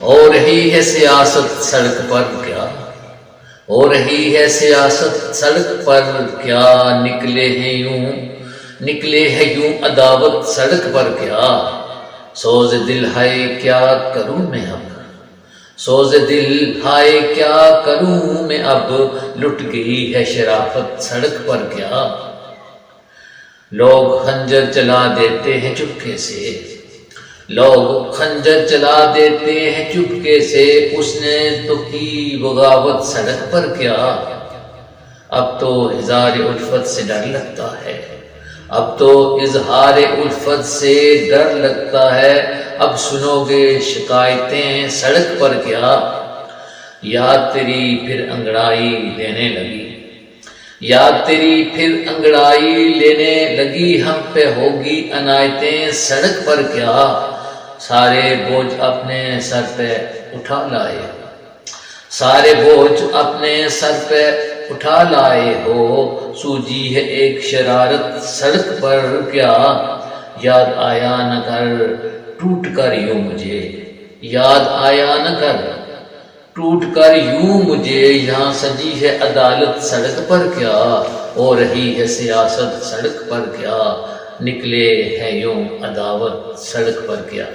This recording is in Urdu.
ہو رہی ہے سیاست سڑک پر کیا، ہو رہی ہے سیاست سڑک پر کیا، نکلے ہیں یوں عداوت سڑک پر کیا، سوز دل ہے کیا کروں میں اب، سوز دل ہے کیا کروں میں اب، لٹ گئی ہے شرافت سڑک پر کیا، لوگ خنجر چلا دیتے ہیں چپکے سے، لوگ خنجر چلا دیتے ہیں چپکے سے، اس نے تو کی بغاوت سڑک پر کیا، اب تو اظہار الفت سے ڈر لگتا ہے، اب تو اظہار الفت سے ڈر لگتا ہے، اب سنو گے شکایتیں سڑک پر کیا، یاد تیری پھر انگڑائی لینے لگی، یاد تیری پھر انگڑائی لینے لگی، ہم پہ ہوگی عنایتیں سڑک پر کیا، سارے بوجھ اپنے سر پہ اٹھا لائے، سارے بوجھ اپنے سر پہ اٹھا لائے ہو، سوجی ہے ایک شرارت سڑک پر کیا، یاد آیا نہ کر ٹوٹ کر یوں مجھے، یاد آیا نہ کر ٹوٹ کر یوں مجھے، یہاں سجی ہے عدالت سڑک پر کیا، ہو رہی ہے سیاست سڑک پر کیا، نکلے ہیں یوں عداوت سڑک پر کیا۔